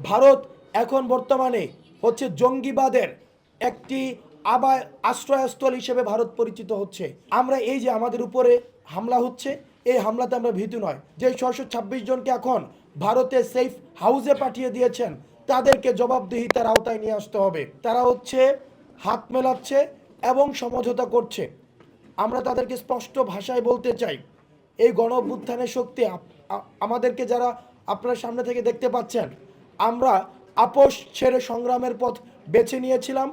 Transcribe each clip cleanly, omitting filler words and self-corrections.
ভারত এখন বর্তমানে হচ্ছে জঙ্গিবাদের একটি আশ্রয়স্থল হিসেবে ভারত পরিচিত হচ্ছে। আমরা এই যে আমাদের উপরে হামলা হচ্ছে, এই হামলাতে আমরা ভীতু নয়। যে 626 জনকে এখন ভারতে সেফ হাউসে পাঠিয়ে দিয়েছেন, তাদেরকে জবাবদিহিতার আওতায় নিয়ে আসতে হবে। তারা হচ্ছে হাত মেলাচ্ছে এবং সমঝোতা করছে। আমরা তাদেরকে স্পষ্ট ভাষায় বলতে চাই, এই গণ অভ্যুত্থানের শক্তি আমাদেরকে যারা আপনারা সামনে থেকে দেখতে পাচ্ছেন, আমরা আপোষ ছেড়ে সংগ্রামের পথ বেছে নিয়েছিলাম।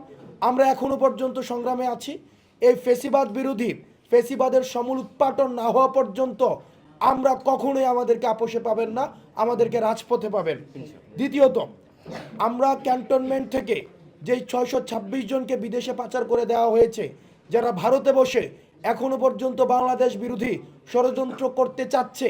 আমরা এখনো পর্যন্ত সংগ্রামে আছি। এই ফেসিবাদ বিরোধী, ফেসিবাদের সমূল উৎপাটন না হওয়া পর্যন্ত আমরা কখনোই আমাদেরকে আপোষে পাবেন না, আমাদেরকে রাজপথে পাবেন। দ্বিতীয়ত, আমরা ক্যান্টনমেন্ট থেকে যেই 626 জনকে বিদেশে পাচার করে দেওয়া হয়েছে, যারা ভারতে বসে এখনো পর্যন্ত বাংলাদেশ বিরোধী ষড়যন্ত্র করতে চাচ্ছে,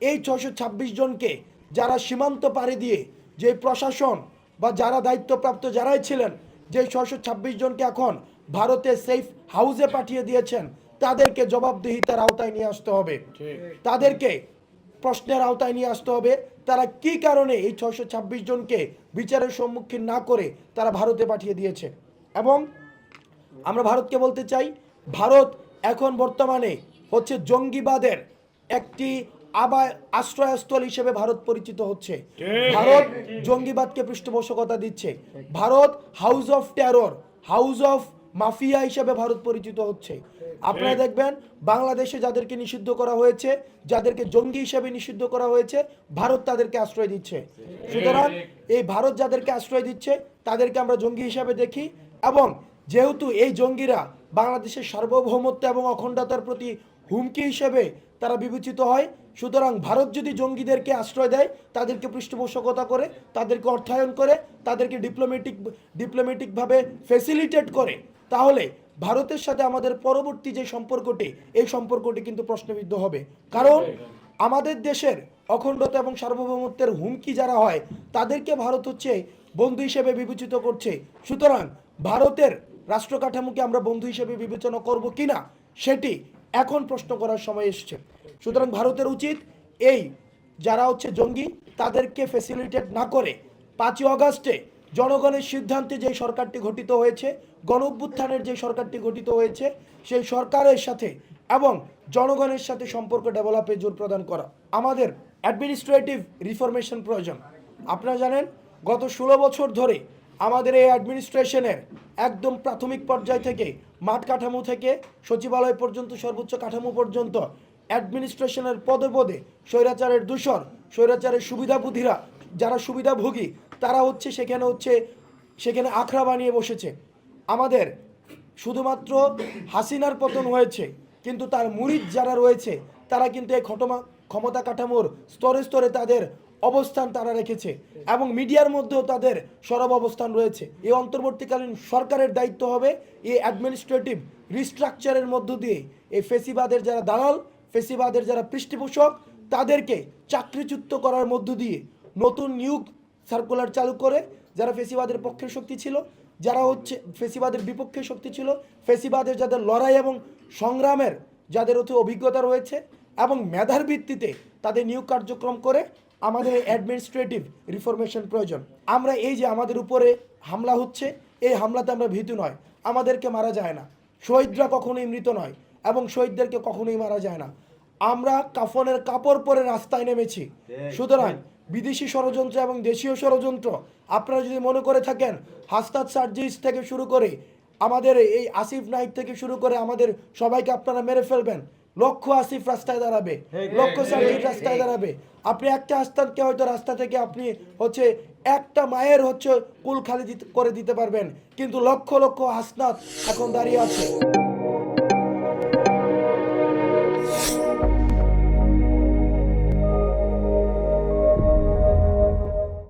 এই 626 জনকে যারা সীমান্ত পাড়ি দিয়ে যে প্রশাসন বা যারা দায়িত্বপ্রাপ্ত যারাই ছিলেন, যে 626 জনকে এখন ভারতে সেফ হাউসে পাঠিয়ে দিয়েছেন, তাদেরকে জবাবদিহিতার আওতায় নিয়ে আসতে হবে। তাদেরকে প্রশ্নের আওতায় নিয়ে আসতে হবে, তারা কি কারণে এই 626 জনকে বিচারের সম্মুখীন না করে তারা ভারতে পাঠিয়ে দিয়েছে। এবং আমরা ভারতকে বলতে চাই, ভারত এখন বর্তমানে হচ্ছে জঙ্গিবাদের একটি আশ্রয়স্থল হিসেবে ভারত পরিচিত হচ্ছে। ভারত জঙ্গিবাদকে পৃষ্ঠপোষকতা দিচ্ছে। Bharat house of terror, house of mafia হিসেবে ভারত পরিচিত হচ্ছে। আপনারা দেখবেন বাংলাদেশে যাদেরকে নিষিদ্ধ করা হয়েছে, যাদেরকে জঙ্গি হিসেবে নিষিদ্ধ করা হয়েছে, ভারত তাদেরকে আশ্রয় দিচ্ছে। সুতরাং এই ভারত যাদেরকে আশ্রয় দিচ্ছে তাদেরকে আমরা জঙ্গি হিসাবে দেখি। এবং যেহেতু এই জঙ্গিরা বাংলাদেশের সার্বভৌমত্ব এবং অখণ্ডতার প্রতি হুমকি হিসেবে তারা বিবেচিত হয়, সুতরাং ভারত যদি জঙ্গিদেরকে আশ্রয় দেয়, তাদেরকে পৃষ্ঠপোষকতা করে, তাদেরকে অর্থায়ন করে, তাদেরকে ডিপ্লোম্যাটিকভাবে ফেসিলিটেট করে, তাহলে ভারতের সাথে আমাদের পরবর্তী যে সম্পর্কটি, এই সম্পর্কটি কিন্তু প্রশ্নবিদ্ধ হবে। কারণ আমাদের দেশের অখণ্ডতা এবং সার্বভৌমত্বের হুমকি যারা হয়, তাদেরকে ভারত হচ্ছে বন্ধু হিসেবে বিবেচিত করছে। সুতরাং ভারতের রাষ্ট্র কাঠামোকে আমরা বন্ধু হিসেবে বিবেচনা করব কিনা, সেটি এখন প্রশ্ন করার সময় এসছে। সুতরাং ভারতের উচিত এই যারা হচ্ছে জঙ্গি, তাদেরকে ফেসিলিটেট না করে 5ই আগস্টে জনগণের সিদ্ধান্তে যে সরকারটি গঠিত হয়েছে, গণ অভ্যুত্থানের যে সরকারটি গঠিত হয়েছে, সেই সরকারের সাথে এবং জনগণের সাথে সম্পর্ক ডেভেলপে জোর প্রদান করা। আমাদের অ্যাডমিনিস্ট্রেটিভ রিফরমেশন প্রয়োজন। আপনারা জানেন গত 16 বছর ধরে আমাদের এই অ্যাডমিনিস্ট্রেশনের একদম প্রাথমিক পর্যায় থেকে, মাঠ কাঠামো থেকে সচিবালয় পর্যন্ত, সর্বোচ্চ কাঠামো পর্যন্ত অ্যাডমিনিস্ট্রেশনের পদে পদে স্বৈরাচারের দূষর, স্বৈরাচারের সুবিধাভোগীরা, যারা সুবিধাভোগী, তারা হচ্ছে সেখানে আখড়া বানিয়ে বসেছে। আমাদের শুধুমাত্র হাসিনার পতন হয়েছে, কিন্তু তার মুরিদ যারা রয়েছে তারা কিন্তু এই ক্ষমতা কাঠামোর স্তরে স্তরে তাদের অবস্থান তারা রেখেছে এবং মিডিয়ার মধ্যেও তাদের সরব অবস্থান রয়েছে। এই অন্তর্বর্তীকালীন সরকারের দায়িত্ব হবে এই অ্যাডমিনিস্ট্রেটিভ রিস্ট্রাকচারের মধ্য দিয়ে এই ফেসিবাদের যারা দালাল, ফেসিবাদের যারা পৃষ্ঠপোষক, তাদেরকে চাকরিচ্যুত করার মধ্য দিয়ে নতুন নিয়োগ সার্কুলার চালু করে, যারা ফেসিবাদের পক্ষের শক্তি ছিল, যারা হচ্ছে ফেসিবাদের বিপক্ষে শক্তি ছিল, ফেসিবাদের যাদের লড়াই এবং সংগ্রামের যাদের হচ্ছে অভিজ্ঞতা রয়েছে এবং মেধার ভিত্তিতে তাদের নিয়োগ কার্যক্রম করে আমাদের অ্যাডমিনিস্ট্রেটিভ রিফরমেশন প্রয়োজন। আমরা এই যে আমাদের উপরে হামলা হচ্ছে, এই হামলাতে আমরা ভীতু নয়। আমাদেরকে মারা যায় না, শহীদরা কখনোই মৃত নয় এবং শহীদদেরকে কখনোই মারা যায় না। আমরা কাফনের কাপড় পরে রাস্তায় নেমেছি। সুতরাং বিদেশি ষড়যন্ত্র এবং দেশীয় ষড়যন্ত্র আপনারা যদি মনে করে থাকেন, হাসনাত সার্জিস থেকে শুরু করে আমাদের এই আসিফ নাইক থেকে শুরু করে আমাদের সবাইকে আপনারা মেরে ফেলবেন, লক্ষ আসিফ রাস্তায় দাঁড়াবে, লক্ষ সার্জিস রাস্তায় দাঁড়াবে। আপনি একটা হাসনাতকে হয়তো রাস্তা থেকে আপনি হচ্ছে একটা মায়ের হচ্ছে কুল খালি করে দিতে পারবেন, কিন্তু লক্ষ লক্ষ হাসনাত এখন দাঁড়িয়ে আছে।